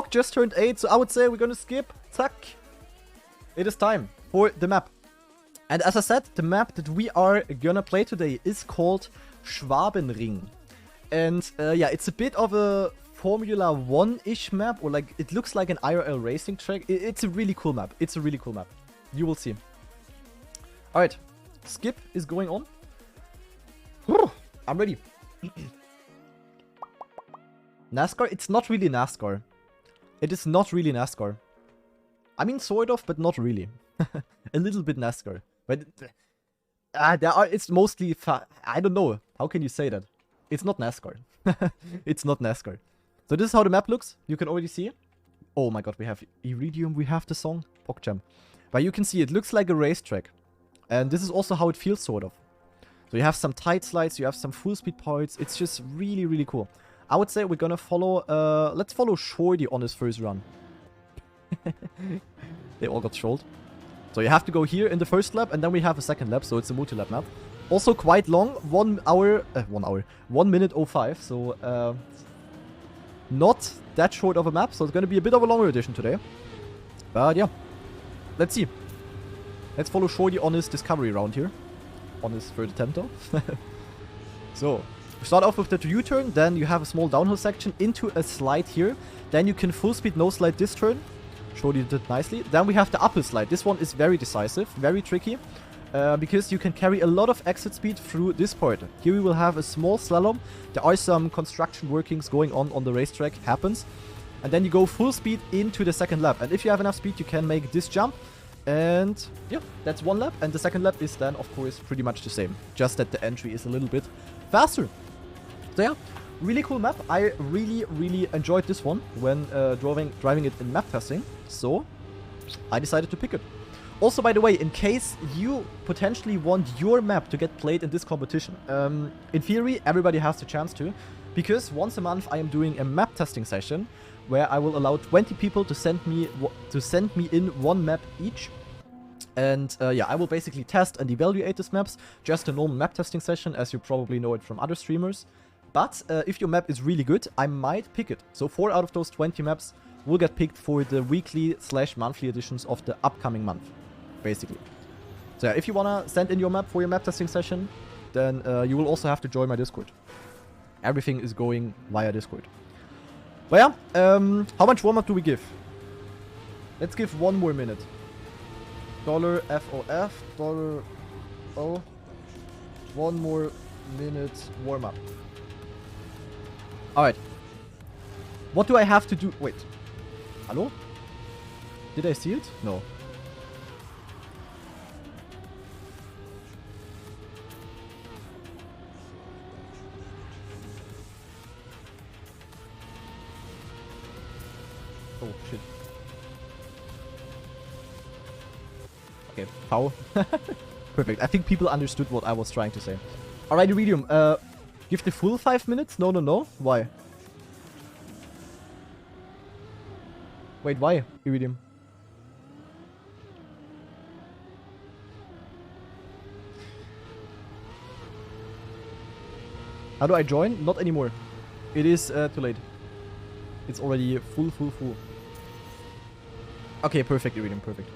clock just turned 8, so I would say we're gonna skip. Zack. It is time for the map. And as I said, the map that we are gonna play today is called Schwabenring. And yeah, it's a bit of a Formula 1-ish map, or like, it looks like an IRL racing track. It's a really cool map. It's a really cool map. You will see. Alright, skip is going on. I'm ready. NASCAR? It's not really NASCAR. It is not really NASCAR. I mean, sort of, but not really. A little bit NASCAR. But it's mostly... I don't know. How can you say that? It's not NASCAR. It's not NASCAR. So this is how the map looks. You can already see. Oh my god, we have Iridium. We have the song. PogChamp. But you can see it looks like a racetrack. And this is also how it feels, sort of. So you have some tight slides. You have some full speed parts. It's just really, really cool. I would say we're gonna follow... let's follow Shorty on his first run. They all got trolled. So you have to go here in the first lap, and then we have a second lap, so it's a multi-lap map. Also quite long, 1 minute 05, so not that short of a map, so it's gonna be a bit of a longer edition today. But yeah, let's see. Let's follow Shorty on his discovery round here, on his third attempt though. So, we start off with the U-turn, then you have a small downhill section into a slide here, then you can full speed no slide this turn. Shorty did nicely. Then we have the uphill slide. This one is very decisive, very tricky, because you can carry a lot of exit speed through this part. Here we will have a small slalom. There are some construction workings going on the racetrack, happens. And then you go full speed into the second lap. And if you have enough speed, you can make this jump. And yeah, that's one lap. And the second lap is then, of course, pretty much the same. Just that the entry is a little bit faster. So yeah. Really cool map. I really, really enjoyed this one when driving it in map testing. So, I decided to pick it. Also, by the way, in case you potentially want your map to get played in this competition, in theory, everybody has the chance to. Because once a month, I am doing a map testing session where I will allow 20 people to send me in one map each. And yeah, I will basically test and evaluate these maps. Just a normal map testing session, as you probably know it from other streamers. But if your map is really good, I might pick it. So 4 out of those 20 maps will get picked for the weekly/monthly editions of the upcoming month, basically. So yeah, if you wanna send in your map for your map testing session, then you will also have to join my Discord. Everything is going via Discord. But yeah, how much warm-up do we give? Let's give 1 more minute. $FOF, $O, 1 more minute warm-up. Alright. What do I have to do? Wait. Hello? Did I see it? No. Oh, shit. Okay, pow. Perfect. I think people understood what I was trying to say. Alright, Iridium. Give the full 5 minutes? No, no, no. Why? Wait, why, Iridium? How do I join? Not anymore. It is too late. It's already full. Okay, perfect, Iridium, perfect.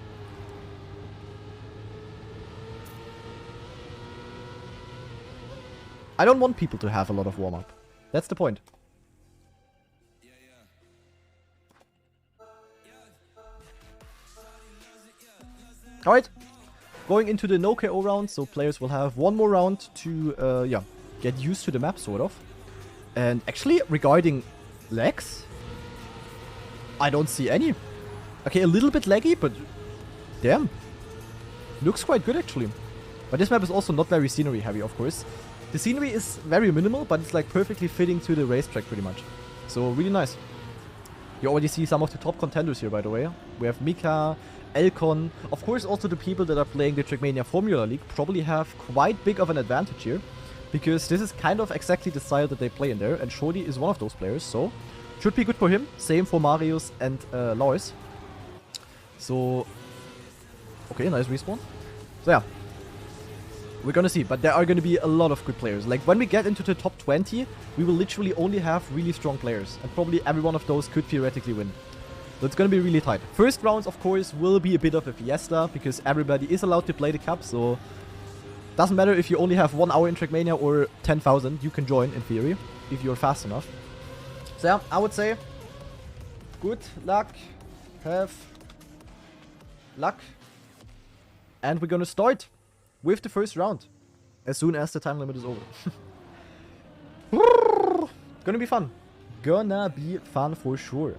I don't want people to have a lot of warm-up. That's the point. Alright. Going into the no KO round, so players will have 1 more round to, yeah, get used to the map, sort of. And actually, regarding lags, I don't see any. Okay, a little bit laggy, but damn. Looks quite good, actually. But this map is also not very scenery heavy, of course. The scenery is very minimal, but it's like perfectly fitting to the racetrack pretty much. So really nice. You already see some of the top contenders here, by the way. We have Mika, Elcon. Of course, also the people that are playing the Trackmania Formula League probably have quite big of an advantage here. Because this is kind of exactly the style that they play in there. And Shorty is one of those players, so should be good for him. Same for Marius and Lois. So, okay, nice respawn. So yeah. We're gonna see, but there are gonna be a lot of good players. Like, when we get into the top 20, we will literally only have really strong players. And probably every one of those could theoretically win. So it's gonna be really tight. First rounds, of course, will be a bit of a fiesta because everybody is allowed to play the cup. So doesn't matter if you only have 1 hour in Trackmania or 10,000. You can join in theory if you're fast enough. So yeah, I would say good luck. Have luck. And we're gonna start with the first round as soon as the time limit is over. Gonna be fun. Gonna be fun for sure.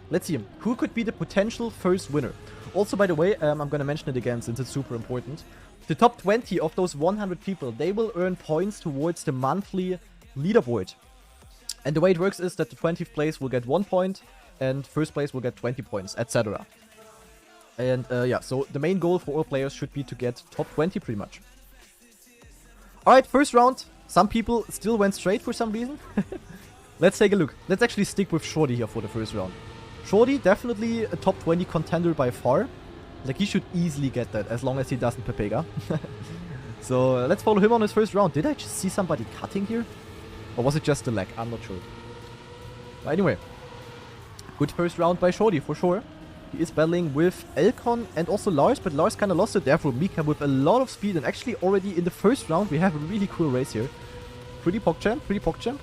Let's see. Who could be the potential first winner? Also, by the way, I'm gonna mention it again since it's super important. The top 20 of those 100 people, they will earn points towards the monthly leaderboard. And the way it works is that the 20th place will get 1 point and first place will get 20 points, etc. And yeah, so the main goal for all players should be to get top 20 pretty much. Alright, first round. Some people still went straight for some reason. Let's take a look. Let's actually stick with Shorty here for the first round. Shorty, definitely a top 20 contender by far. Like, he should easily get that as long as he doesn't Pepega. So let's follow him on his first round. Did I just see somebody cutting here? Or was it just a lag? I'm not sure. But anyway, good first round by Shorty for sure. He is battling with Elcon and also Lars, but Lars kind of lost it. Therefore, Mika with a lot of speed. And actually, already in the first round, we have a really cool race here. Pretty PogChamp, pretty PogChamp.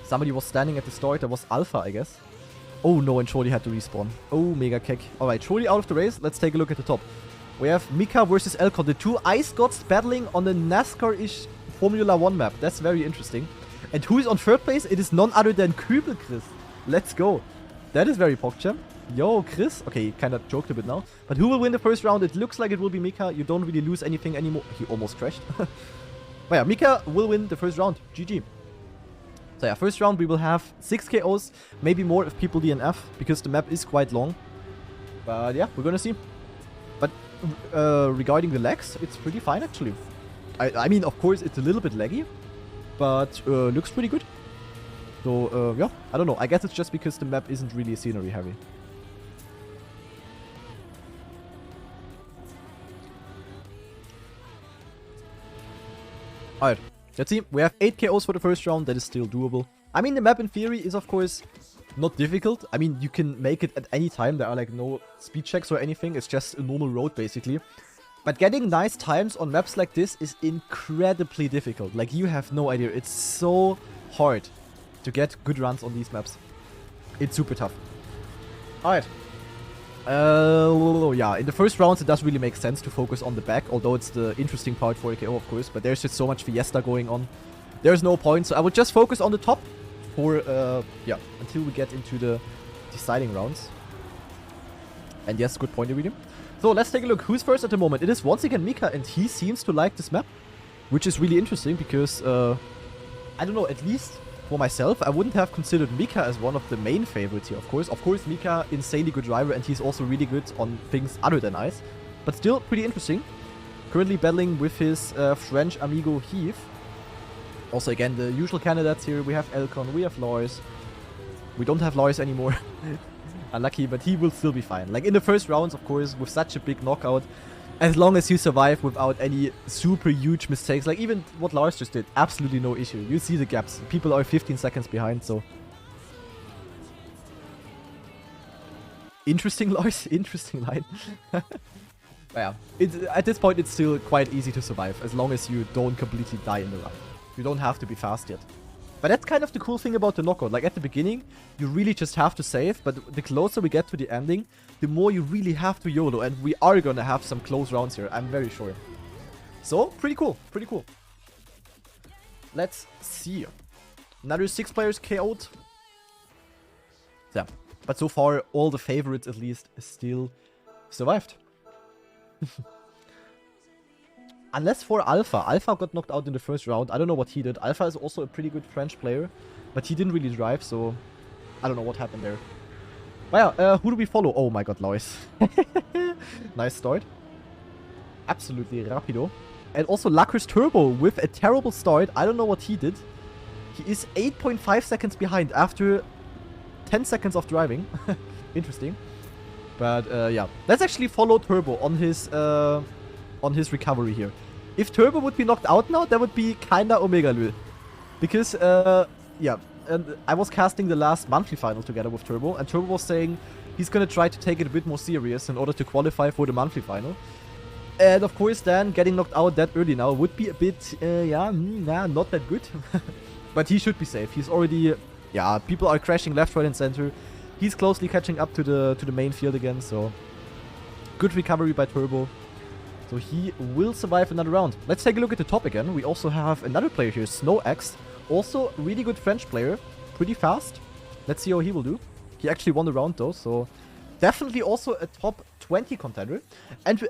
Somebody was standing at the start. That was Alpha, I guess. Oh no, and Shorty had to respawn. Oh, mega kick. Alright, Shorty out of the race. Let's take a look at the top. We have Mika versus Elcon. The two ice gods battling on the NASCAR-ish Formula 1 map. That's very interesting. And who is on third place? It is none other than Kübel Chris. Let's go. That is very PogChamp. Yo, Chris. Okay, he kind of joked a bit now. But who will win the first round? It looks like it will be Mika. You don't really lose anything anymore. He almost crashed. But yeah, Mika will win the first round. GG. So yeah, first round we will have 6 KOs, maybe more if people DNF, because the map is quite long. But yeah, we're gonna see. But regarding the lags, it's pretty fine actually. I mean, of course, it's a little bit laggy, but looks pretty good. So yeah, I don't know. I guess it's just because the map isn't really scenery heavy. Alright. Let's see, we have 8 KOs for the first round, that is still doable. I mean, the map in theory is of course not difficult. I mean, you can make it at any time, there are like no speed checks or anything, it's just a normal road basically. But getting nice times on maps like this is incredibly difficult, like you have no idea, it's so hard to get good runs on these maps. It's super tough. Alright. Yeah, in the first rounds it does really make sense to focus on the back, although it's the interesting part for a KO of course, but there's just so much fiesta going on. There's no point, so I would just focus on the top for, yeah, until we get into the deciding rounds. And yes, good point, Iridium. So let's take a look, who's first at the moment? It is once again Mika, and he seems to like this map, which is really interesting because, I don't know, at least for myself, I wouldn't have considered Mika as one of the main favorites here, of course. Of course, Mika, insanely good driver, and he's also really good on things other than ice. But still, pretty interesting. Currently battling with his French amigo Heath. Also, again, the usual candidates here. We have Elcon, we have Lars. We don't have Lars anymore. Unlucky, but he will still be fine. Like, in the first rounds, of course, with such a big knockout, as long as you survive without any super huge mistakes, like even what Lars just did, absolutely no issue. You see the gaps. People are 15 seconds behind, so... Interesting, Lars. Interesting line. Yeah, at this point, it's still quite easy to survive, as long as you don't completely die in the run. You don't have to be fast yet. But that's kind of the cool thing about the knockout. Like, at the beginning, you really just have to save, but the closer we get to the ending, the more you really have to YOLO, and we are gonna have some close rounds here, I'm very sure. So, pretty cool, pretty cool. Let's see. Another 6 players KO'd. Yeah, but so far, all the favorites, at least, still survived. Unless for Alpha. Alpha got knocked out in the first round. I don't know what he did. Alpha is also a pretty good French player, but he didn't really drive, so I don't know what happened there. But yeah, who do we follow? Oh my god, Lois. Nice start. Absolutely rapido. And also Lacris Turbo with a terrible start. I don't know what he did. He is 8.5 seconds behind after 10 seconds of driving. Interesting. But yeah, let's actually follow Turbo on his recovery here. If Turbo would be knocked out now, that would be kinda Omega Lul. Because, yeah, and I was casting the last monthly final together with Turbo, and Turbo was saying he's gonna try to take it a bit more serious in order to qualify for the monthly final. And of course, then getting knocked out that early now would be a bit, not that good. But he should be safe. He's already, people are crashing left, right, and center. He's closely catching up to the main field again, so good recovery by Turbo. So he will survive another round. Let's take a look at the top again. We also have another player here, SnowX. Also, really good French player. Pretty fast. Let's see how he will do. He actually won the round though, so definitely also a top 20 contender. And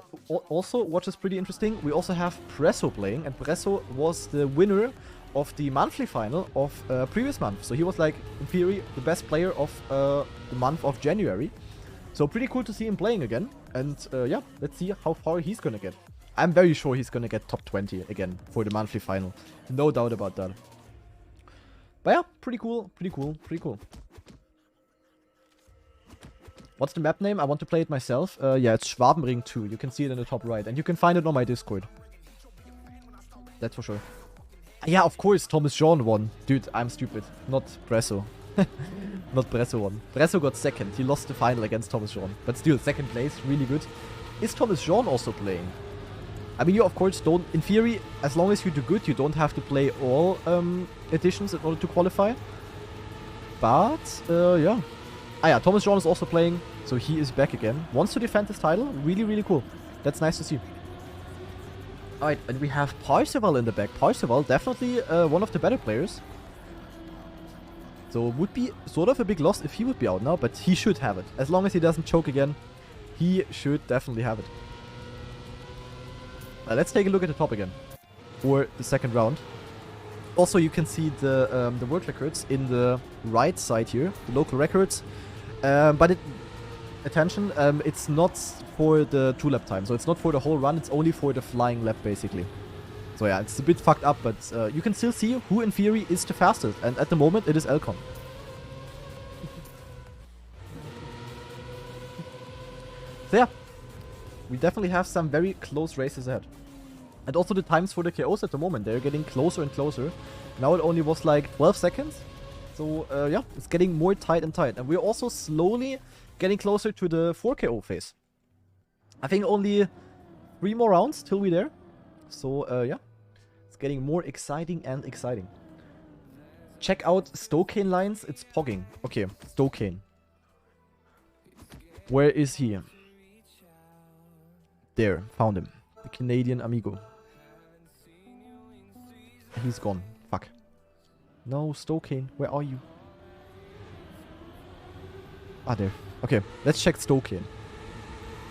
also, what is pretty interesting, we also have Presso playing. And Presso was the winner of the monthly final of previous month. So he was like, in theory, the best player of the month of January. So pretty cool to see him playing again. And let's see how far he's gonna get. I'm very sure he's gonna get top 20 again for the monthly final. No doubt about that. But yeah, pretty cool, pretty cool, pretty cool. What's the map name? I want to play it myself. Yeah, it's Schwabenring 2. You can see it in the top right. And you can find it on my Discord. That's for sure. Yeah, of course, Thomas Jean won. Dude, I'm stupid. Not Presso. Not Presso won. Presso got second. He lost the final against Thomas Jean. But still, second place. Really good. Is Thomas Jean also playing? I mean, you of course don't... In theory, as long as you do good, you don't have to play all editions in order to qualify. But, yeah. Ah yeah, Thomas Jean is also playing. So he is back again. Wants to defend his title. Really, really cool. That's nice to see. Alright, and we have Parseval in the back. Parseval, definitely one of the better players. So would be sort of a big loss if he would be out now, but he should have it. As long as he doesn't choke again, he should definitely have it. Let's take a look at the top again for the second round. Also, you can see the world records in the right side here, the local records. But attention, it's not for the 2-lap time, so it's not for the whole run, it's only for the flying lap basically. So yeah, it's a bit fucked up, but you can still see who in theory is the fastest, and at the moment it is Elcon. So yeah, we definitely have some very close races ahead. And also the times for the KOs at the moment, they're getting closer and closer. Now it only was like 12 seconds. So yeah, it's getting more tight and tight. And we're also slowly getting closer to the 4 KO phase. I think only 3 more rounds till we're there. So yeah, it's getting more exciting and exciting. Check out Stokane lines, it's pogging. Okay, Stokane. Where is he? There, found him. The Canadian amigo. He's gone. Fuck. No, Stokane, where are you? Ah, there. Okay, let's check Stokane.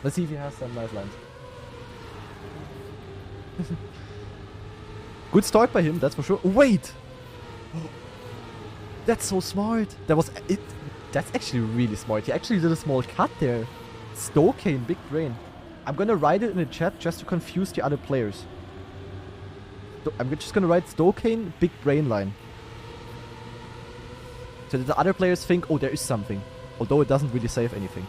Let's see if he has some nice lines. Good start by him, that's for sure. Wait! That's so smart. That was it. That's actually really smart. He actually did a small cut there. Stokane, big brain. I'm gonna write it in the chat just to confuse the other players. I'm just gonna write Stokane, big brain line. So that the other players think, oh, there is something. Although it doesn't really save anything.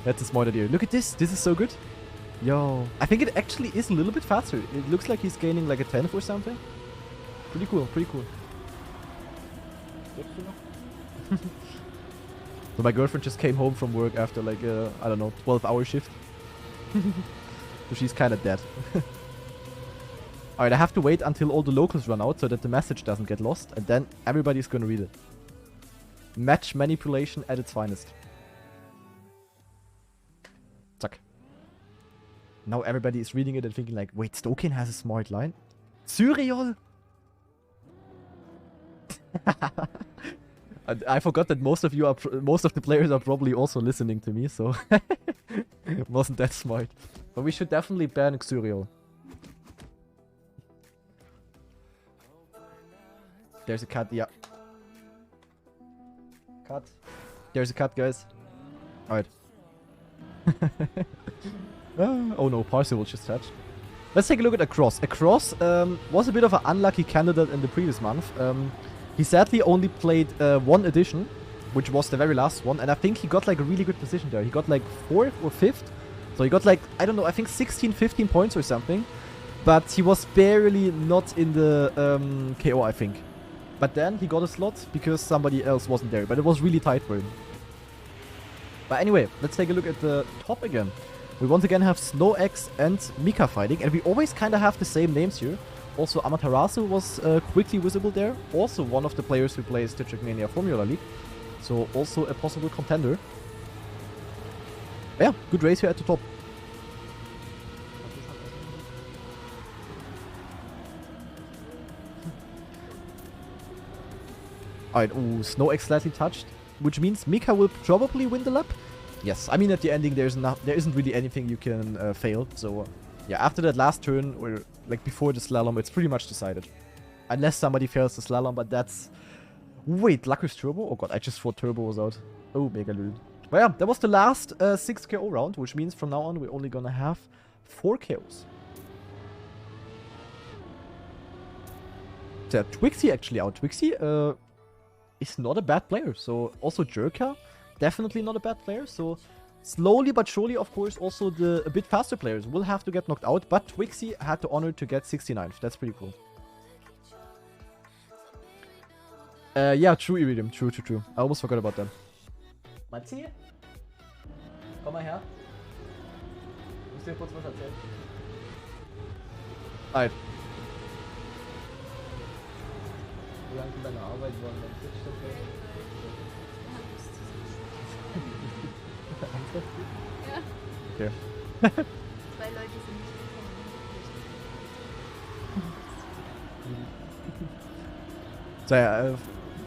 That's a smart idea. Look at this. This is so good. Yo. I think it actually is a little bit faster. It looks like he's gaining like a 10th or something. Pretty cool. Pretty cool. So my girlfriend just came home from work after like a, I don't know, 12-hour shift. So she's kind of dead. Alright, I have to wait until all the locals run out so that the message doesn't get lost. And then everybody's gonna read it. Match manipulation at its finest. Zack. Now everybody is reading it and thinking like, wait, Stokane has a smart line? Cyriol? I forgot that most of you are, most of the players are probably also listening to me, so wasn't that smart. But we should definitely ban Xuriel. There's a cut, yeah. Cut. There's a cut, guys. Alright. Oh no, Parseval just touched. Let's take a look at Across. Across was a bit of an unlucky candidate in the previous month. He sadly only played one edition, which was the very last one, and I think he got like a really good position there. He got like 4th or 5th, So he got like, I don't know, I think 16, 15 points or something. But he was barely not in the KO, I think. But then he got a slot because somebody else wasn't there. But it was really tight for him. But anyway, let's take a look at the top again. We once again have SnowX and Mika fighting. And we always kind of have the same names here. Also, Amaterasu was quickly visible there. Also one of the players who plays the Trackmania Formula League. So also a possible contender. But yeah, good race here at the top. Alright, ooh, SnowX slightly touched. Which means Mika will probably win the lap. Yes, I mean at the ending there isn't really anything you can fail. So yeah, after that last turn, or like before the slalom, it's pretty much decided. Unless somebody fails the slalom, but that's... Wait, Lucker's Turbo? Oh god, I just thought Turbo was out. Oh, mega lul. But yeah, that was the last 6 KO round, which means from now on we're only gonna have 4 KOs. So yeah, Twixie actually out. Twixie is not a bad player. So also Jerka, definitely not a bad player. So slowly but surely, of course, also the a bit faster players will have to get knocked out. But Twixie had the honor to get 69th. That's pretty cool. Yeah, true, Iridium. True. I almost forgot about them. Matzi? Komm mal her. Ich muss dir kurz was erzählen. Alright. Wie lange deine Arbeit wollen, wenn Twitch das wäre? Ja. Okay. 2 Leute sind nicht gekommen. So yeah,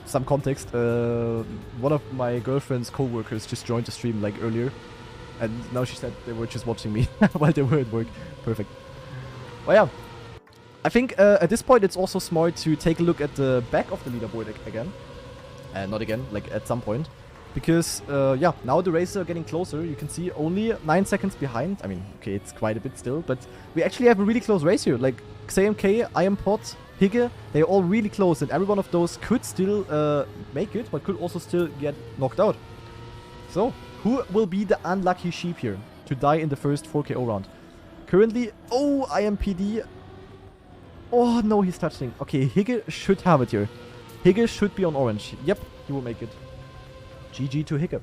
some context. One of my girlfriend's co-workers just joined the stream like earlier. And now she said they were just watching me while they were at work. Perfect. Well, yeah. I think at this point it's also smart to take a look at the back of the leaderboard again. Not again, like at some point. Because, yeah, now the races are getting closer. You can see only 9 seconds behind. I mean, okay, it's quite a bit still. But we actually have a really close race here. Like, XAMK, IamPot, Higge, they're all really close. And every one of those could still make it, but could also still get knocked out. So, who will be the unlucky sheep here to die in the first 4 KO round? Currently, oh, IMPD. Oh, no, he's touching. Okay, Higge should have it here. Higge should be on orange. Yep, he will make it. GG to Higge.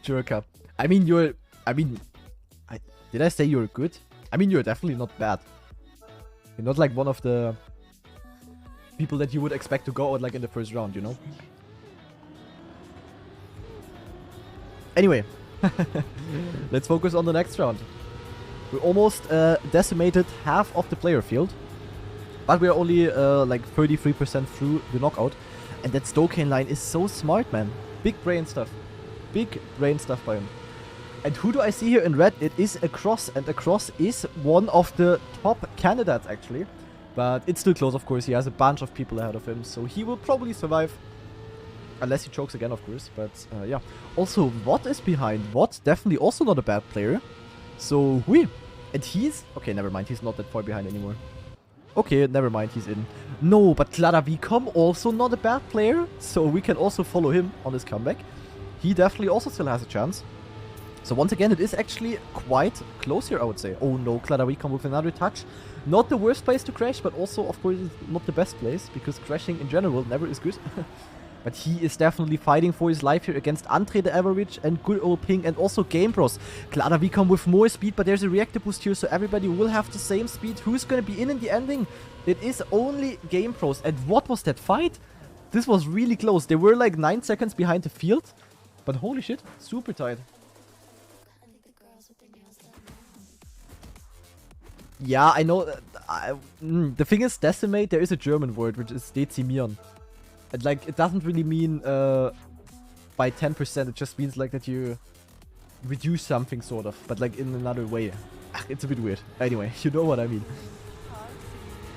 Jerka. I mean, did I say you're good? I mean, you're definitely not bad. You're not like one of the people that you would expect to go out like in the first round, you know? Anyway, let's focus on the next round. We almost decimated half of the player field, but we're only like 33% through the knockout. And that Stokane line is so smart, man. Big brain stuff. Big brain stuff by him. And who do I see here in red? It is Across, and Across is one of the top candidates actually. But it's still close, of course. He has a bunch of people ahead of him, so he will probably survive. Unless he chokes again, of course. But yeah. Also, Watt is behind. Watt, definitely also not a bad player. So, hui. And he's... Okay, never mind. He's not that far behind anymore. Okay, never mind. He's in. No, but GranaDy also not a bad player. So, we can also follow him on his comeback. He definitely also still has a chance. So, once again, it is actually quite close here, I would say. Oh no, GranaDy with another touch. Not the worst place to crash, but also, of course, not the best place. Because crashing in general never is good. But he is definitely fighting for his life here against Andre the Average and good old Ping and also GamePros. GranaDy with more speed, but there's a reactor boost here, so everybody will have the same speed. Who's gonna be in the ending? It is only GamePros. And what was that fight? This was really close. They were like 9 seconds behind the field. But holy shit, super tight. Yeah, I know. The thing is, decimate, there is a German word, which is dezimieren. And like, it doesn't really mean by 10%, it just means like that you reduce something sort of, but like in another way. It's a bit weird. Anyway, you know what I mean.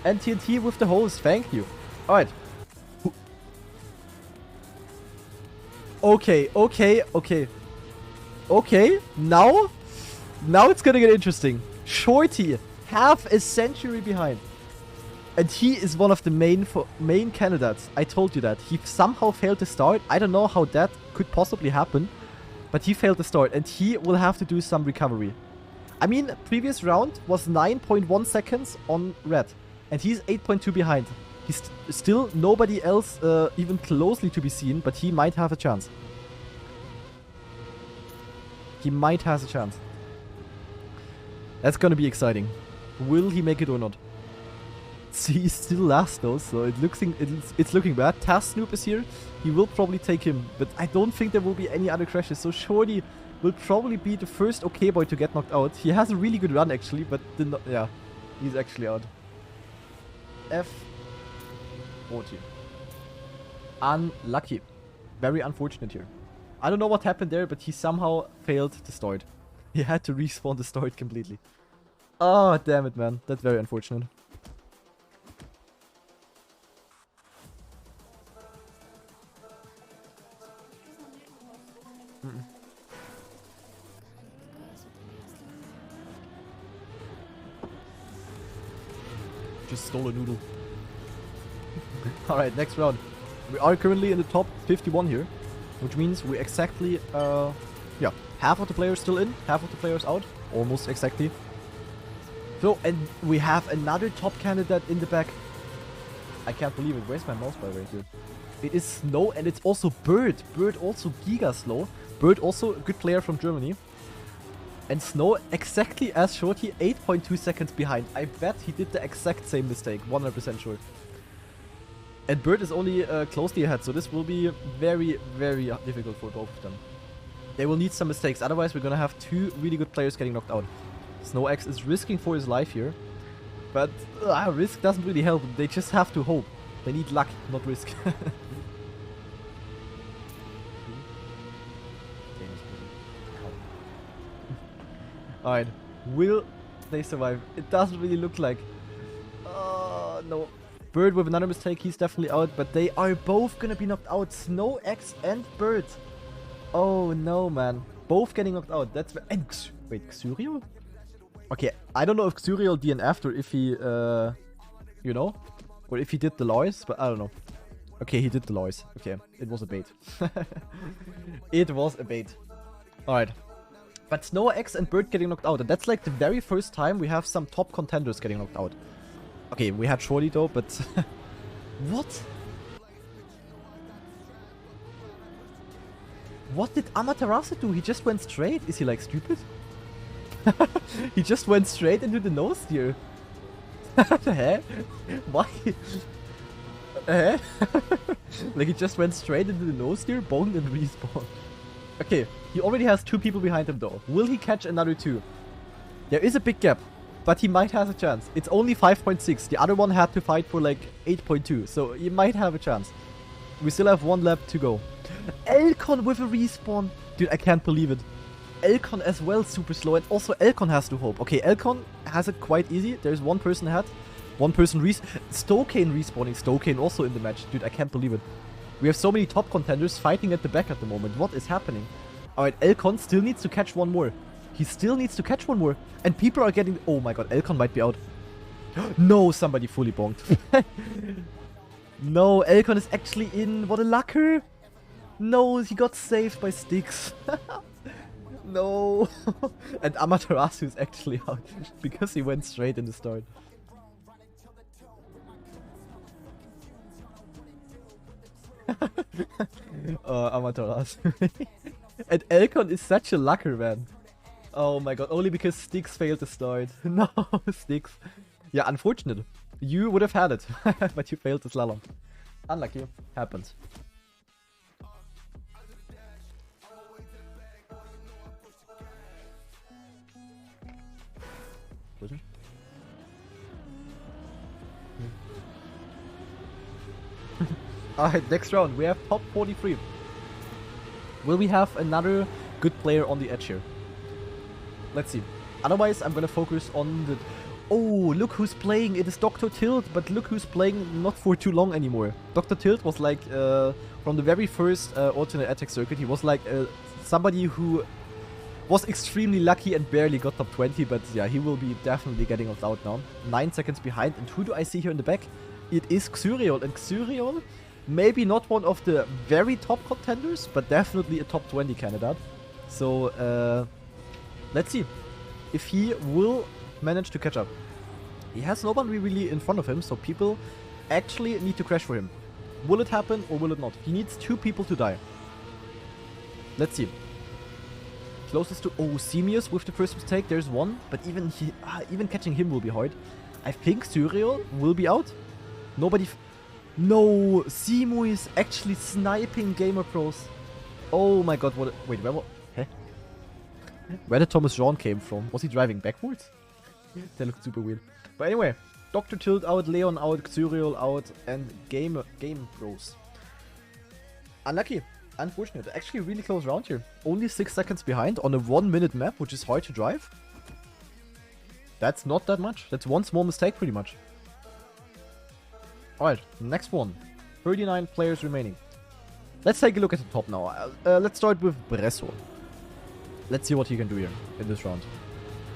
And TNT with the host, thank you. Alright. Okay, now it's gonna get interesting. Shorty, half a century behind. And he is one of the main candidates. I told you that. He somehow failed to start. I don't know how that could possibly happen. But he failed to start. And he will have to do some recovery. I mean, previous round was 9.1 seconds on red. And he's 8.2 behind. He's still nobody else even closely to be seen. But he might have a chance. He might have a chance. That's gonna be exciting. Will he make it or not? See, he's still last though, so it's looking bad. Taz Snoop is here. He will probably take him, but I don't think there will be any other crashes. So Shorty will probably be the first okay boy to get knocked out. He has a really good run actually, but yeah, he's actually out. F40. Unlucky. Very unfortunate here. I don't know what happened there, but he somehow failed to start. He had to respawn the start completely. Oh, damn it, man. That's very unfortunate. Just stole a noodle. Alright, next round. We are currently in the top 51 here. Which means we exactly, yeah, half of the players still in, half of the players out. Almost exactly. So, and we have another top candidate in the back. I can't believe it. Where's my mouse by the way, dude? It is Snow and it's also Bird. Bird also giga slow. Bird also a good player from Germany. And Snow exactly as Shorty, 8.2 seconds behind. I bet he did the exact same mistake, 100% sure. And Bird is only closely ahead, so this will be very, very difficult for both of them. They will need some mistakes, otherwise we're gonna have two really good players getting knocked out. SnowX is risking for his life here, but risk doesn't really help. They just have to hope. They need luck, not risk. Alright, will they survive? It doesn't really look like. Oh, no. Bird with another mistake, he's definitely out, but they are both gonna be knocked out. SnowX and Bird. Oh no, man. Both getting knocked out. That's... And wait, Xuriel? Okay, I don't know if Xuriel DNF'd or if he, you know? Or if he did the Lois, but I don't know. Okay, he did the Lois. Okay, it was a bait. It was a bait. Alright. But SnowX and Bird getting knocked out, and that's like the very first time we have some top contenders getting knocked out. Okay, we had Shorty though, but... What? What did Amaterasu do? He just went straight. Is he like stupid? He just went straight into the nose steer. Huh? Why? Like he just went straight into the nose steer, boned and respawned. Okay, he already has two people behind him though. Will he catch another two? There is a big gap. But he might have a chance. It's only 5.6. The other one had to fight for like 8.2. So he might have a chance. We still have one lap to go. Elcon with a respawn. Dude, I can't believe it. Elcon as well, super slow. And also Elcon has to hope. Okay, Elcon has it quite easy. There's one person ahead. One person Stokane respawning. Stokane also in the match. Dude, I can't believe it. We have so many top contenders fighting at the back at the moment. What is happening? Alright, Elcon still needs to catch one more. He still needs to catch one more. And people are getting... Oh my god, Elcon might be out. No, somebody fully bonked. No, Elcon is actually in. What a lucker. No, he got saved by Styx. No. And Amaterasu is actually out. Because he went straight in the start. Amaterasu. And Elcon is such a lucker, man. Oh my god, only because Styx failed to start. No, Styx. Yeah, unfortunate. You would have had it, but you failed the slalom. Unlucky. Happens. Alright, next round. We have top 43. Will we have another good player on the edge here? Let's see. Otherwise, I'm gonna focus on the... Oh, look who's playing. It is Dr. Tilt, but look who's playing not for too long anymore. Dr. Tilt was like, from the very first alternate attack circuit, he was like somebody who Was extremely lucky and barely got top 20, but yeah, he will be definitely getting us out now. 9 seconds behind, and who do I see here in the back? It is Xuriol, and Xuriol, maybe not one of the very top contenders, but definitely a top 20 candidate. So, let's see if he will manage to catch up. He has no one really in front of him, so people actually need to crash for him. Will it happen or will it not? He needs 2 people to die. Let's see. Closest to... Oh, Simius with the first mistake. There's one. But even catching him will be hard. I think Suriel will be out. Nobody... No! Simu is actually sniping Gamer Pros. Oh my god, what... Wait, where was... Huh? Where did Thomas Jean came from? Was he driving backwards? That looked super weird. But anyway, Dr. Tilt out, Leon out, Xuriel out, and Game Pros. Unlucky. Unfortunate. Actually, really close round here. Only 6 seconds behind on a 1-minute map, which is hard to drive. That's not that much. That's one small mistake, pretty much. Alright, next one. 39 players remaining. Let's take a look at the top now. Let's start with Bresso. Let's see what he can do here in this round.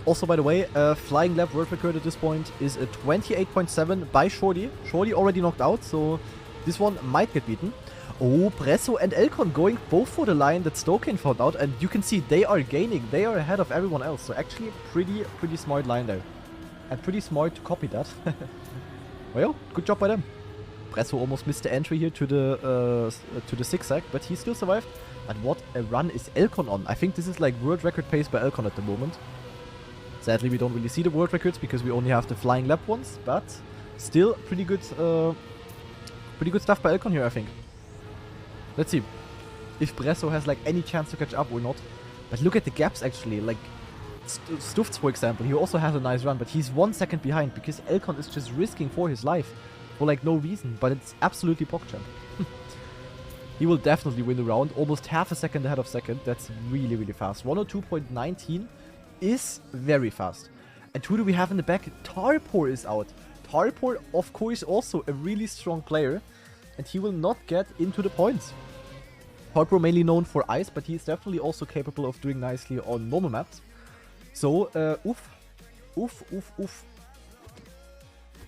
Also, by the way, flying lap world record at this point is a 28.7 by Shorty. Shorty already knocked out, so this one might get beaten. Oh, Bresso and Elcon going both for the line that Stokane found out, and you can see they are gaining. They are ahead of everyone else, so actually pretty smart line there. And pretty smart to copy that. Well, good job by them. Bresso almost missed the entry here to the zigzag, but he still survived. But what a run is Elcon on. I think this is like world record pace by Elcon at the moment. Sadly, we don't really see the world records because we only have the flying lap ones, but still pretty good stuff by Elcon here, I think. Let's see if Bresso has like any chance to catch up or not. But look at the gaps actually. Like Stufts, for example, he also has a nice run, but he's 1 second behind because Elcon is just risking for his life for like no reason. But it's absolutely PogChamp. He will definitely win the round, almost half a second ahead of second. That's really fast. 102.19 is very fast. And who do we have in the back? Tarpor is out. Tarpor, of course, also a really strong player, and he will not get into the points. Tarpor mainly known for ice, but he is definitely also capable of doing nicely on normal maps. So, oof.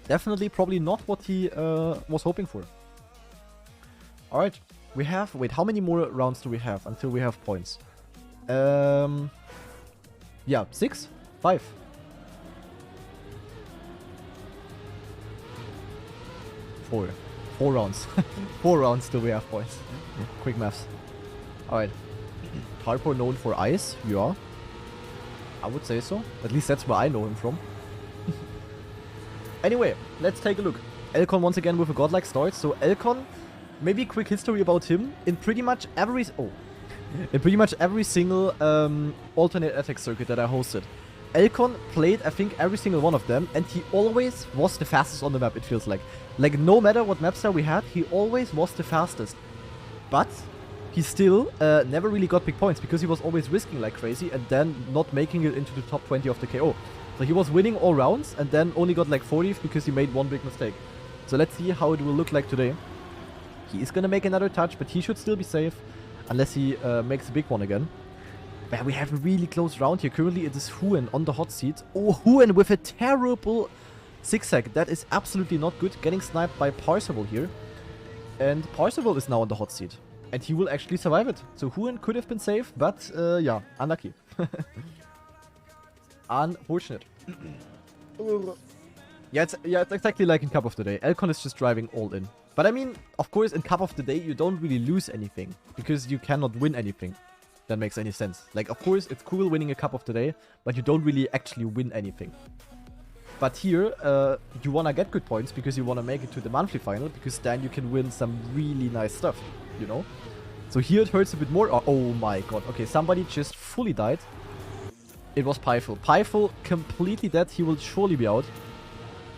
Definitely probably not what he was hoping for. Alright, we have... Wait, how many more rounds do we have until we have points? Yeah, 6? 5. 4. 4 rounds. 4 rounds till we have points. Quick maths. Alright. Tarpor known for ice? Yeah. I would say so. At least that's where I know him from. Anyway, let's take a look. Elcon once again with a godlike start. So Elcon, maybe a quick history about him. In pretty much every... In pretty much every single alternate attack circuit that I hosted, Elcon played, I think, every single one of them, and he always was the fastest on the map, it feels like. Like, no matter what map style we had, he always was the fastest. But he still never really got big points, because he was always risking like crazy, and then not making it into the top 20 of the KO. So he was winning all rounds, and then only got like 40th because he made one big mistake. So let's see how it will look like today. He is gonna make another touch, but he should still be safe. Unless he makes a big one again. But we have a really close round here. Currently it is Huen on the hot seat. Oh, Huen with a terrible zigzag. That is absolutely not good. Getting sniped by Parseval here. And Parseval is now on the hot seat. And he will actually survive it. So Huen could have been safe, but yeah, unlucky. Unfortunate. Yeah, it's exactly like in Cup of the Day. Elcon is just driving all in. But I mean, of course, in Cup of the Day, you don't really lose anything. Because you cannot win anything. That makes any sense. Like, of course, it's cool winning a Cup of the Day, but you don't really actually win anything. But here, you wanna get good points because you wanna make it to the monthly final, because then you can win some really nice stuff, you know? So here it hurts a bit more. Oh my god. Okay, somebody just fully died. It was Pyful. Pyful completely dead. He will surely be out.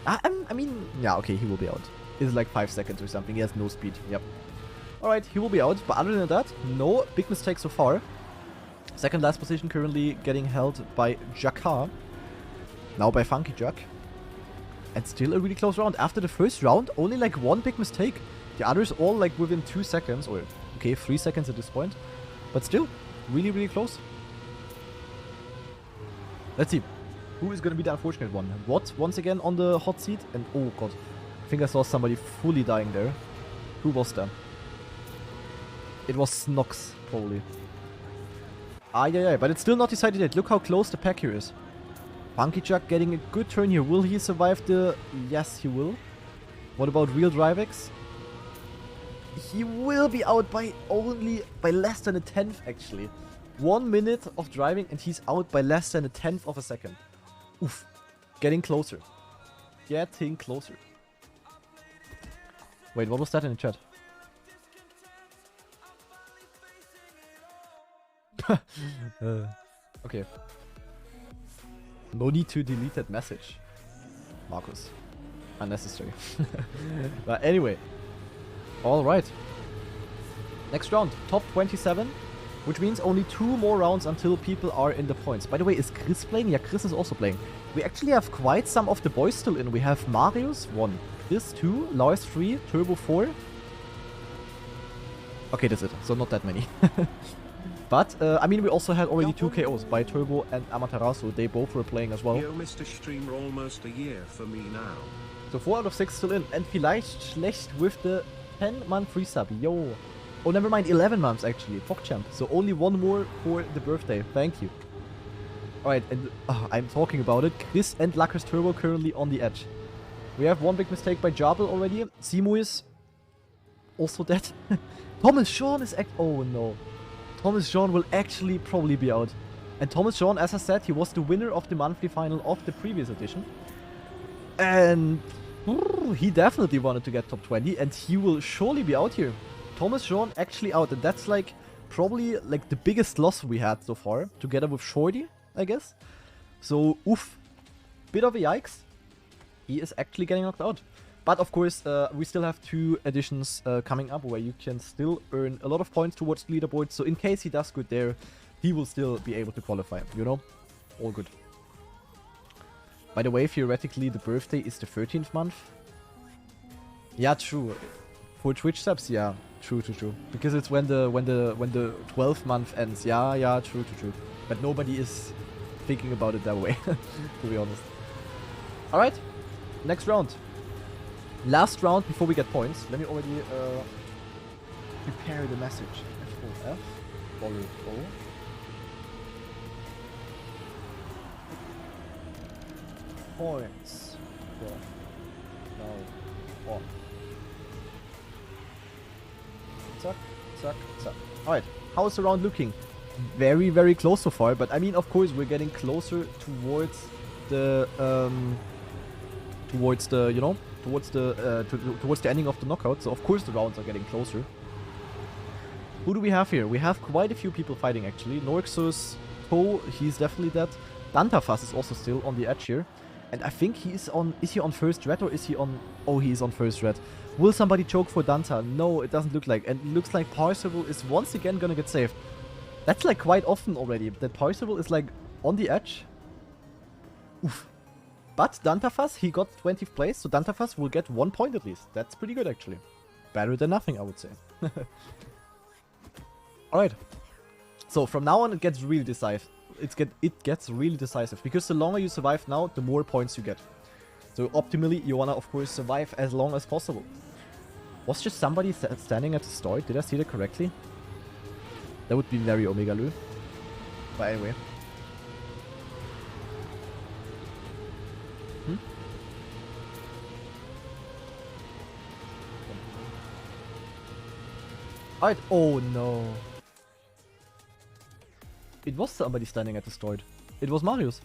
I mean, yeah, okay, he will be out. It's like 5 seconds or something. He has no speed. Yep. Alright, he will be out. But other than that, no big mistake so far. Second last position currently getting held by Jakar. Now by Funky Jack. And still a really close round. After the first round, only like one big mistake. The others all like within 2 seconds. Or, okay, 3 seconds at this point. But still, really, really close. Let's see. Who is going to be the unfortunate one? What? Once again on the hot seat? And oh god. I think I saw somebody fully dying there. Who was that? It was Snox, probably. Ah, yeah, but it's still not decided yet. Look how close the pack here is. Funky Chuck getting a good turn here. Will he survive the... Yes, he will. What about Real Drivex? He will be out by less than a tenth, actually. 1 minute of driving and he's out by less than a tenth of a second. Oof. Getting closer. Getting closer. Wait, what was that in the chat? Okay. No need to delete that message, Marcus. Unnecessary. But anyway. Alright. Next round. Top 27. Which means only 2 more rounds until people are in the points. By the way, is Chris playing? Yeah, Chris is also playing. We actually have quite some of the boys still in. We have Marius 1, Chris 2, Lars 3, Turbo 4. Okay, that's it. So not that many. But, I mean, we also had already 2 KOs by Turbo and Amaterasu. They both were playing as well. Yo, Mr. Streamer, almost a year for me now. So 4 out of 6 still in. And vielleicht schlecht with the 10-month free sub. Yo. Oh, never mind. 11 months, actually. PogChamp. So only 1 more for the birthday. Thank you. Alright, and I'm talking about it. Chris and Lackers Turbo currently on the edge. We have 1 big mistake by Jabel already. Simu is also dead. Thomas Sean is oh no. Thomas Sean will actually probably be out. And Thomas Sean, as I said, he was the winner of the monthly final of the previous edition. And he definitely wanted to get top 20 and he will surely be out here. Thomas Sean actually out, and that's like probably like the biggest loss we had so far, together with Shorty, I guess. So, oof. Bit of a yikes. He is actually getting knocked out. But of course, we still have 2 editions coming up where you can still earn a lot of points towards the leaderboard. So in case he does good there, he will still be able to qualify, you know? All good. By the way, theoretically, the birthday is the 13th month. Yeah, true. For Twitch subs, yeah. True. Because it's when the 12th month ends. Yeah, true. But nobody is thinking about it that way, to be honest. Alright, next round. Last round before we get points. Let me already prepare the message. F-O-F. Follow O. Points. Now on. Zack. Alright, how is the round looking? Very, very close so far, but I mean, of course, we're getting closer towards the, towards the ending of the knockout, so of course the rounds are getting closer. Who do we have here? We have quite a few people fighting, actually. Norxus, Toe, he's definitely dead. Dantafas is also still on the edge here. And I think he is he on first red or is he on... Oh, he is on first red. Will somebody choke for Danta? No, it doesn't look like. And it looks like Parzival is once again gonna get saved. That's like quite often already, that Parzival is like on the edge. Oof. But Dantafas, he got 20th place, so Dantafas will get 1 point at least. That's pretty good actually. Better than nothing, I would say. Alright. So from now on it gets really decisive. It gets really decisive, because the longer you survive now, the more points you get. So optimally, you wanna of course survive as long as possible. Was just somebody standing at the start? Did I see that correctly? That would be very Omega Lu. But anyway. Alright, oh no. It was somebody standing at the start. It was Marius.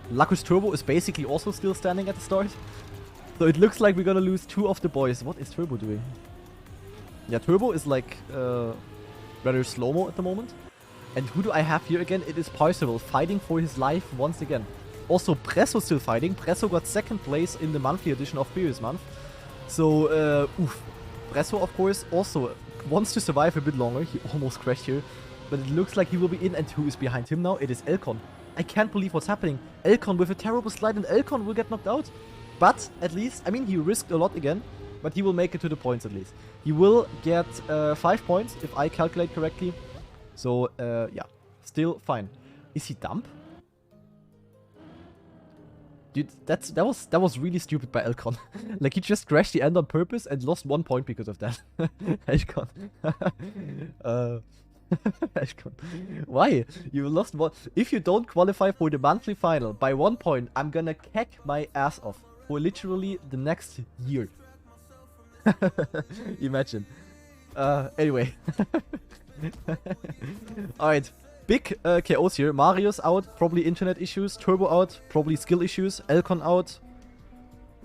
Lacus Turbo is basically also still standing at the start. So it looks like we're gonna lose 2 of the boys. What is Turbo doing? Yeah, Turbo is like rather slow-mo at the moment. And who do I have here again? It is Parzival fighting for his life once again. Also, Presso still fighting. Presso got 2nd place in the monthly edition of previous month. So, oof. Presso, of course, also wants to survive a bit longer. He almost crashed here. But it looks like he will be in. And who is behind him now? It is Elcon. I can't believe what's happening. Elcon with a terrible slide, and Elcon will get knocked out. But at least, I mean, he risked a lot again. But he will make it to the points at least. He will get 5 points, if I calculate correctly. So, yeah. Still fine. Is he dump? Dude, that was really stupid by Elcon. Like, he just crashed the end on purpose and lost 1 point because of that. Elcon. Elcon. Why? You lost one. If you don't qualify for the monthly final by 1 point, I'm gonna kick my ass off for literally the next year. Imagine. Anyway. Alright. Big KOs here. Marius out, probably internet issues. Turbo out, probably skill issues. Elcon out,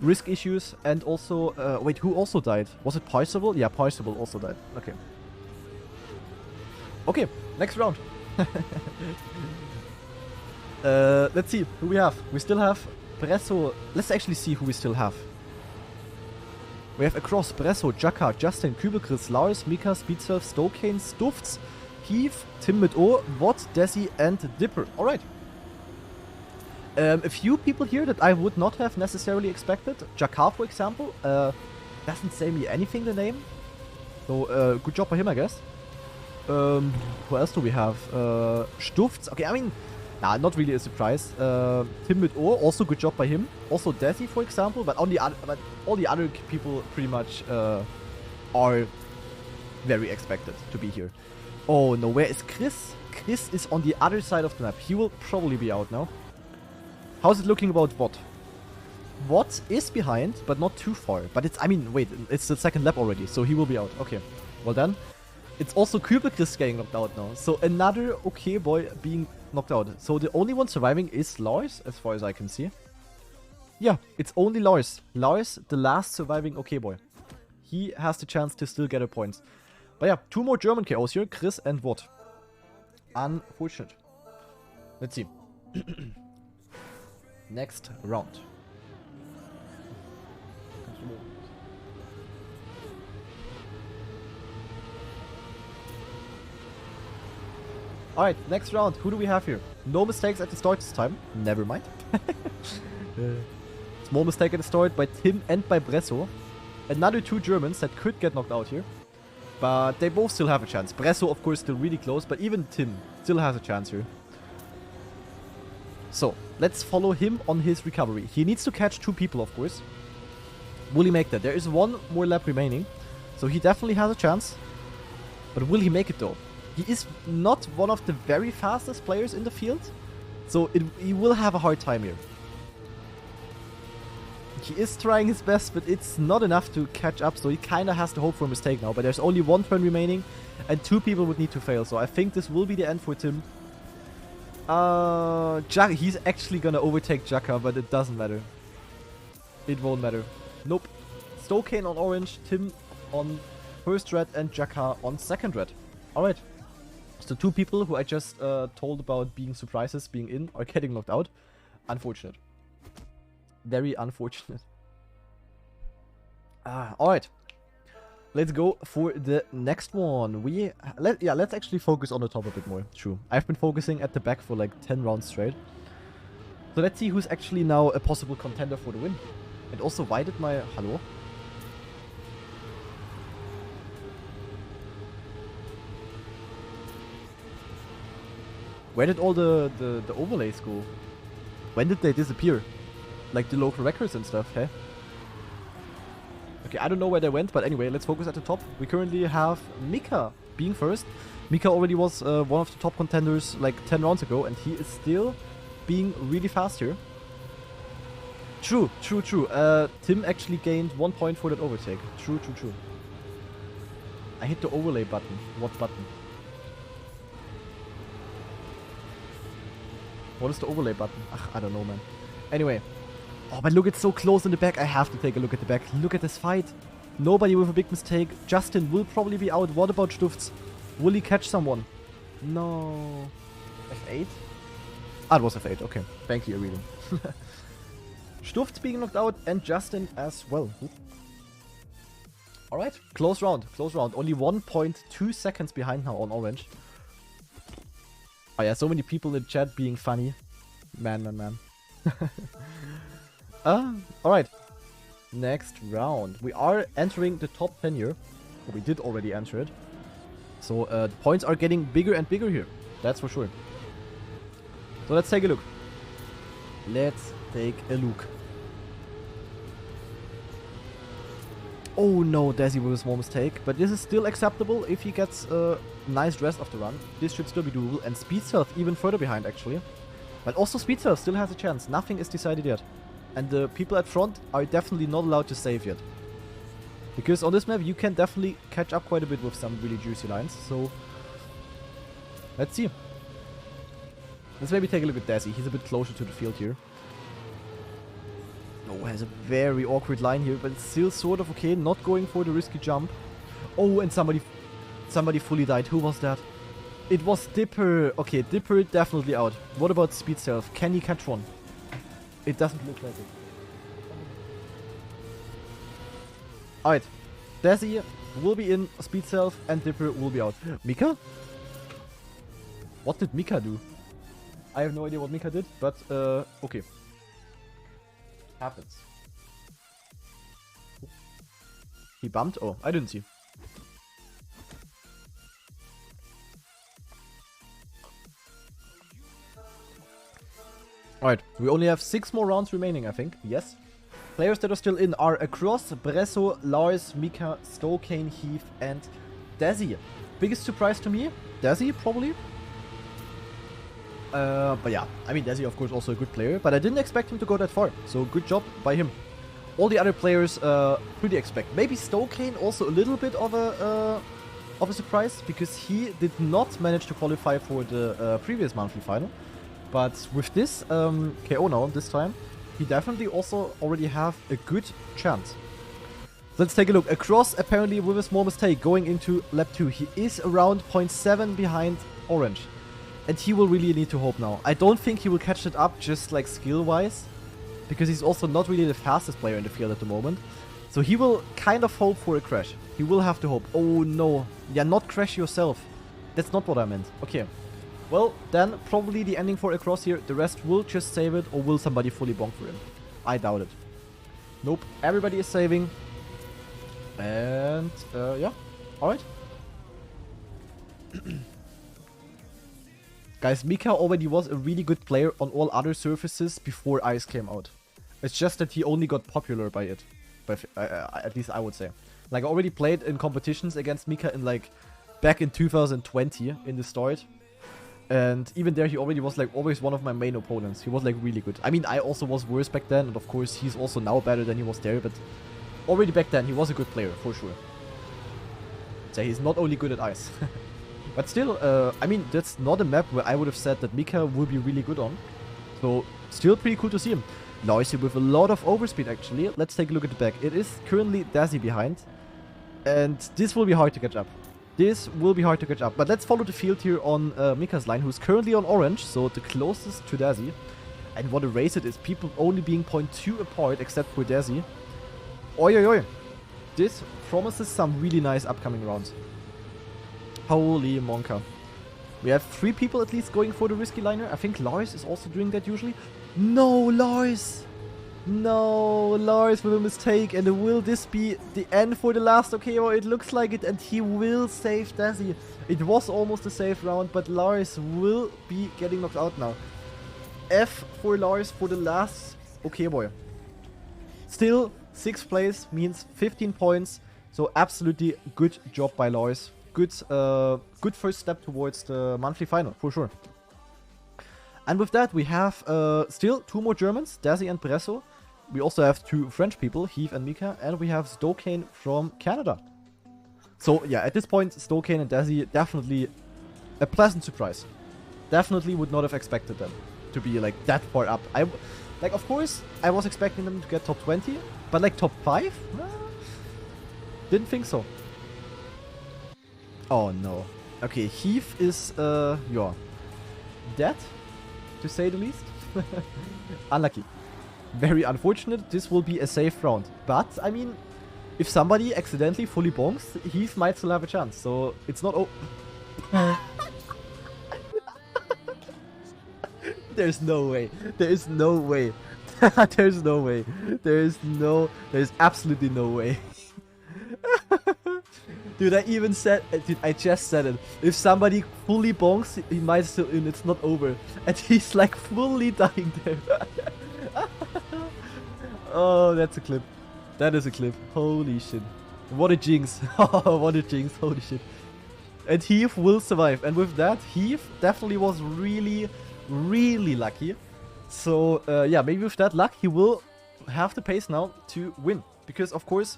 risk issues. And also, wait, who also died? Was it Parzival? Yeah, Parzival also died. Okay. Okay, next round. Let's see who we have. We still have Bresso. Let's actually see who we still have. We have across Bresso, Jaka, Justin, Kübelchris, Lars, Mika, Speedsurf, Stokane, Stufts, Heath, Tim mit O, Watt, Desi, and Dipper. Alright. A few people here that I would not have necessarily expected. Jaka, for example, doesn't say me anything, the name. So, good job by him, I guess. Who else do we have? Stufts. Okay, I mean, nah, not really a surprise. Tim mit O, also good job by him. Also Desi, for example, but all the other people pretty much are very expected to be here. Oh no, where is Chris? Chris is on the other side of the map. He will probably be out now. How's it looking about Watt? Watt is behind, but not too far. But it's, I mean, wait, it's the second lap already, so he will be out. Okay, well then. It's also Kübelchris getting knocked out now. So another okay boy being knocked out. So the only one surviving is Lars, as far as I can see. Yeah, it's only Lars. Lars, the last surviving okay boy. He has the chance to still get a point. But yeah, 2 more German KOs here, Chris and Watt. Unfortunate. Let's see. Next round. Alright, next round. Who do we have here? No mistakes at the start this time. Never mind. Small mistake at the start by Tim and by Bresso. Another 2 Germans that could get knocked out here. But they both still have a chance. Bresso, of course, still really close. But even Tim still has a chance here. So, let's follow him on his recovery. He needs to catch 2 people, of course. Will he make that? There is 1 more lap remaining. So he definitely has a chance. But will he make it though? He is not one of the very fastest players in the field, so he will have a hard time here. He is trying his best, but it's not enough to catch up, so he kind of has to hope for a mistake now. But there's only 1 turn remaining, and 2 people would need to fail, so I think this will be the end for Tim. He's actually gonna overtake Jaka, but it doesn't matter. It won't matter. Nope. Stokane on orange, Tim on first red, and Jaka on second red. Alright. So 2 people who I just told about being surprises, being in, are getting knocked out. Unfortunate. Very unfortunate. Alright. Let's go for the next one. Let's actually focus on the top a bit more. True. I've been focusing at the back for like 10 rounds straight. So let's see who's actually now a possible contender for the win. And also, why did my... Hello? Where did all the overlays go? When did they disappear? Like the local records and stuff, hey? Okay, I don't know where they went, but anyway, let's focus at the top. We currently have Mika being first. Mika already was one of the top contenders like 10 rounds ago, and he is still being really fast here. True. Tim actually gained 1 point for that overtake. True. I hit the overlay button. What button? What is the overlay button? I don't know, man. Anyway. Oh, but look, it's so close in the back. I have to take a look at the back. Look at this fight. Nobody with a big mistake. Justin will probably be out. What about Stufts? Will he catch someone? No. F8? Ah, it was F8. Okay. Thank you, reading. Stufts being knocked out and Justin as well. Alright. Close round. Only 1.2 seconds behind now on orange. Oh yeah, so many people in chat being funny. Man. Alright. Next round. We are entering the top 10 here. We did already enter it. So the points are getting bigger and bigger here. That's for sure. So let's take a look. take a look. Oh no, Desi with a small mistake, but this is still acceptable if he gets a nice rest of the run. This should still be doable, and Speed Stealth even further behind actually. But also Speed Stealth still has a chance, nothing is decided yet. And the people at front are definitely not allowed to save yet. Because on this map you can definitely catch up quite a bit with some really juicy lines, so... Let's see. Let's maybe take a look at Desi, he's a bit closer to the field here. Oh, has a very awkward line here, but it's still sort of okay, not going for the risky jump. Oh, and somebody fully died. Who was that? It was Dipper. Okay, Dipper definitely out. What about Speed Stealth? Can he catch one? It doesn't look like it. Alright. Desi will be in Speed Stealth and Dipper will be out. Mika? What did Mika do? I have no idea what Mika did, but okay. Happens. He bumped? Oh, I didn't see. Alright, we only have 6 more rounds remaining, I think. Yes. Players that are still in are Across, Bresso, Lars, Mika, Stokane, Heath, and Desi. Biggest surprise to me? Desi, probably. But yeah, I mean, Desi, of course, also a good player, but I didn't expect him to go that far, so good job by him. All the other players, pretty expect. Maybe Stokane also a little bit of a surprise, because he did not manage to qualify for the previous monthly final. But with this KO now, this time, he definitely also already have a good chance. Let's take a look. Across, apparently with a small mistake, going into lap 2. He is around 0.7 behind Orange. And he will really need to hope now. I don't think he will catch it up just like skill-wise, because he's also not really the fastest player in the field at the moment. So he will kind of hope for a crash. He will have to hope. Oh no. Yeah, not crash yourself. That's not what I meant. Okay. Well, then probably the ending for Across here. The rest will just save it, or will somebody fully bonk for him? I doubt it. Nope. Everybody is saving. And yeah. Alright. Guys, Mika already was a really good player on all other surfaces before Ice came out. It's just that he only got popular by it. At least I would say. Like, I already played in competitions against Mika in like back in 2020 in the start. And even there he already was like always one of my main opponents. He was like really good. I mean, I also was worse back then, and of course he's also now better than he was there, but already back then he was a good player for sure. So he's not only good at Ice. But still, I mean, that's not a map where I would have said that Mika will be really good on. So, still pretty cool to see him. Noisy with a lot of overspeed, actually. Let's take a look at the back. It is currently Desi behind. And this will be hard to catch up. This will be hard to catch up. But let's follow the field here on Mika's line, who's currently on Orange. So, the closest to Desi. And what a race it is. People only being 0.2 apart, except for Desi. Oi, oi, oi. This promises some really nice upcoming rounds. Holy Monka. We have 3 people at least going for the risky liner. I think Lars is also doing that usually. No, Lars! No, Lars with a mistake. And will this be the end for the last OKO? It looks like it, and he will save Desi. It was almost a safe round, but Lars will be getting knocked out now. F for Lars for the last OKO. Still, 6th place means 15 points. So absolutely good job by Lars. Good first step towards the monthly final, for sure. And with that, we have still 2 more Germans, Desi and Bresso. We also have 2 French people, Heath and Mika, and we have Stokane from Canada. So yeah, at this point, Stokane and Desi, definitely a pleasant surprise. Definitely would not have expected them to be like that far up. Like, of course, I was expecting them to get top 20, but like top 5? Didn't think so. Oh no. Okay, Heath is, yeah, dead, to say the least. Unlucky. Very unfortunate. This will be a safe round. But, I mean, if somebody accidentally fully bonks, Heath might still have a chance. So, it's not... There's no way. There is no way. There's no way. There's absolutely no way. Dude, I even said, dude, I just said it. If somebody fully bonks, he might still in, it's not over. And he's like fully dying there. Oh, that's a clip. That is a clip. Holy shit. What a jinx. What a jinx. Holy shit. And Heath will survive. And with that, Heath definitely was really, really lucky. So, yeah, maybe with that luck, he will have the pace now to win. Because, of course,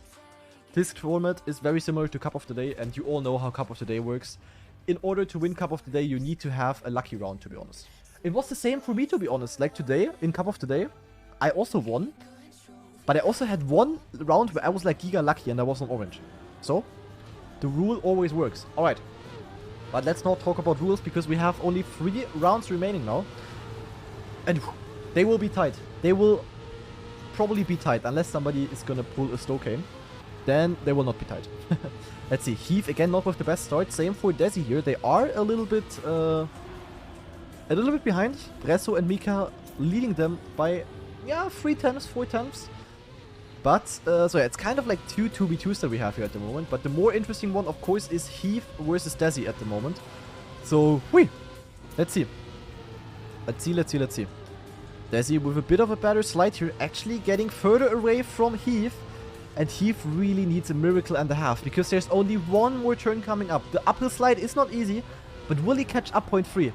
this format is very similar to Cup of the Day. And you all know how Cup of the Day works. In order to win Cup of the Day, you need to have a lucky round, to be honest. It was the same for me, to be honest. Like today, in Cup of the Day, I also won. But I also had one round where I was like giga lucky and I was on orange. So, the rule always works. Alright. But let's not talk about rules because we have only 3 rounds remaining now. And they will be tight. They will probably be tight unless somebody is gonna pull a Stokane. Then they will not be tight. Let's see. Heath again not with the best start. Same for Desi here. They are a little bit behind. Bresso and Mika leading them by 3 tenths, 4 tenths. But, so yeah, it's kind of like 2 2v2s that we have here at the moment. But the more interesting one, of course, is Heath versus Desi at the moment. So, let's see. Let's see. Desi with a bit of a better slide here, actually getting further away from Heath. And Heath really needs a miracle and a half, because there's only one more turn coming up. The uphill slide is not easy, but will he catch up point 3?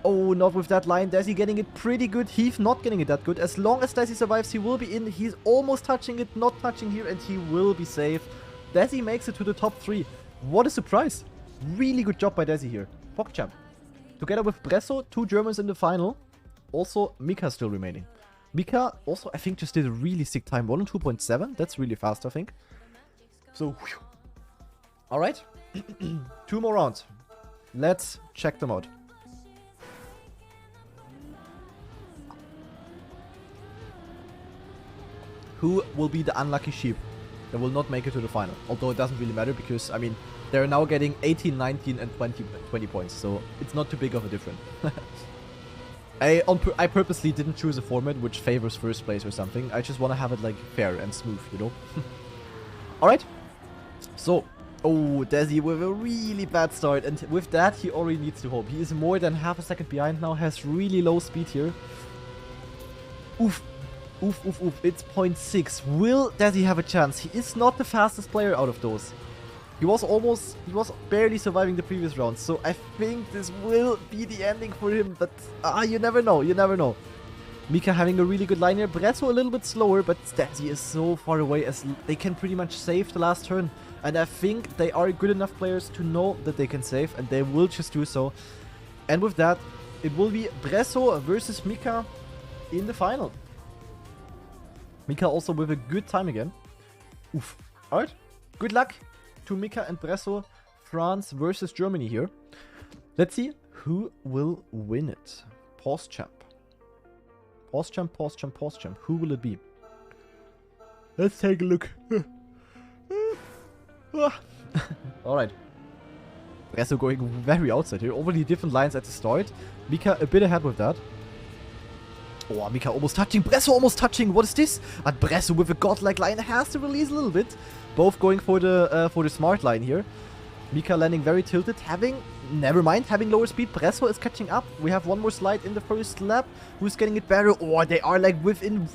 Oh, not with that line. Desi getting it pretty good. Heath not getting it that good. As long as Desi survives, he will be in. He's almost touching it, not touching here, and he will be safe. Desi makes it to the top 3. What a surprise. Really good job by Desi here. PogChamp. Together with Bresso, 2 Germans in the final. Also, Mika still remaining. Mika also, I think, just did a really sick time. 1:2.7. That's really fast, I think. So, alright. 2 more rounds. Let's check them out. Who will be the unlucky sheep that will not make it to the final? Although it doesn't really matter because, I mean, they're now getting 18, 19 and 20 points. So it's not too big of a difference. I purposely didn't choose a format which favors first place or something. I just want to have it like fair and smooth, you know? Alright. So, oh, Desi with a really bad start. And with that, he already needs to hope. He is more than half a second behind now. Has really low speed here. Oof. It's 0.6. Will Desi have a chance? He is not the fastest player out of those. He was barely surviving the previous round. So I think this will be the ending for him. But you never know. You never know. Mika having a really good line here. Bresso a little bit slower, but Desi is so far away as they can pretty much save the last turn. And I think they are good enough players to know that they can save, and they will just do so. And with that, it will be Bresso versus Mika in the final. Mika also with a good time again. Oof. Alright. Good luck to Mika and Bresso. France versus Germany here. Let's see who will win it. PogChamp. PogChamp. Who will it be? Let's take a look. Alright. Bresso going very outside here. Already different lines at the start. Mika a bit ahead with that. Oh, Mika almost touching. Bresso almost touching. What is this? But Bresso with a godlike line has to release a little bit. Both going for the smart line here. Mika landing very tilted. Having lower speed. Bresso is catching up. We have one more slide in the first lap. Who's getting it better? Oh, they are like within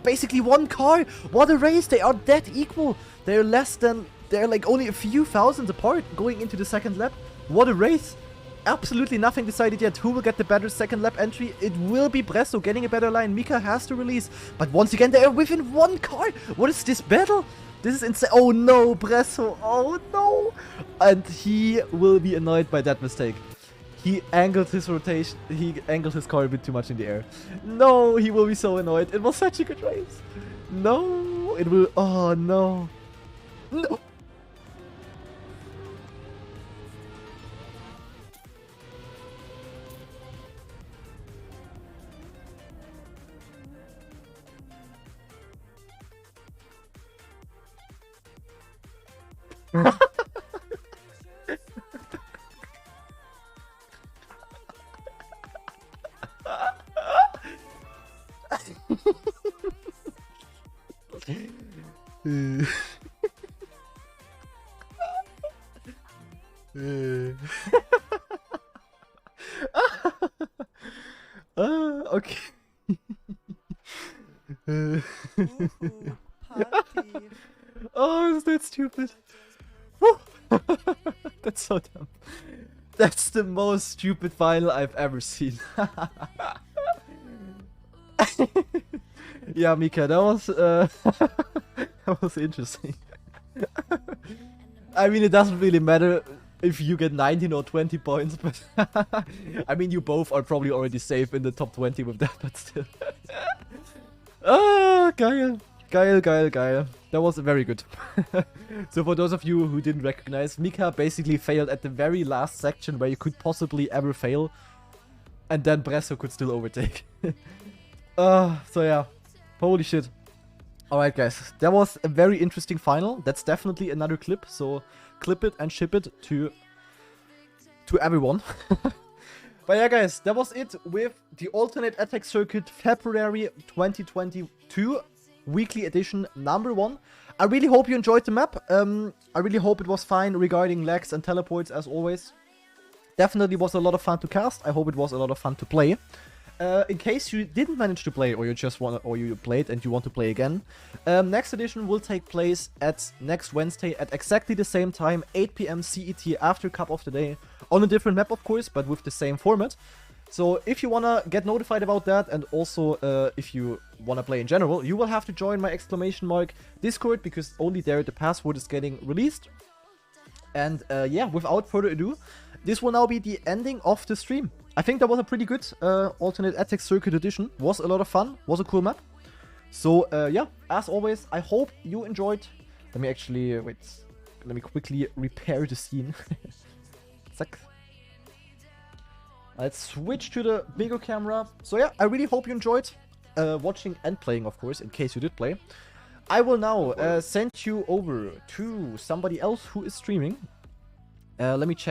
basically one car. What a race. They are that equal. They're like only a few thousands apart going into the second lap. What a race. Absolutely nothing decided yet. Who will get the better second lap entry? It will be Bresso getting a better line. Mika has to release. But once again, they are within one car. What is this battle? This is insane. Oh no, Bresso. Oh no. And he will be annoyed by that mistake. He angled his rotation. He angled his car a bit too much in the air. No, he will be so annoyed. It was such a good race. No. It will. Oh no. No. Okay. Ooh, party. Oh, is that stupid? Woo! That's so dumb. That's the most stupid final I've ever seen. Yeah, Mika, that was that was interesting. I mean, it doesn't really matter if you get 19 or 20 points, but I mean, you both are probably already safe in the top 20 with that, but still. Ah, geil. Geil, geil, geil. That was very good. So for those of you who didn't recognize, Mika basically failed at the very last section where you could possibly ever fail. And then Bresso could still overtake. So yeah. Holy shit. Alright guys, that was a very interesting final. That's definitely another clip, so clip it and ship it to everyone. But yeah guys, that was it with the Alternate Attack Circuit February 2022 Weekly Edition number 1. I really hope you enjoyed the map. I really hope it was fine regarding lags and teleports as always. Definitely was a lot of fun to cast. I hope it was a lot of fun to play. In case you didn't manage to play, or you played and you want to play again, next edition will take place at next Wednesday at exactly the same time, 8 PM CET after Cup of the Day, on a different map of course, but with the same format. So if you wanna get notified about that, and also if you wanna play in general, you will have to join my Discord, because only there the password is getting released. And yeah, without further ado, this will now be the ending of the stream. I think that was a pretty good Alternate Attack Circuit edition. Was a lot of fun. Was a cool map. So yeah, as always, I hope you enjoyed. Let me actually wait. Let me quickly repair the scene. Zack. Let's switch to the bigger camera. So yeah, I really hope you enjoyed watching and playing, of course, in case you did play. I will now send you over to somebody else who is streaming. Let me check.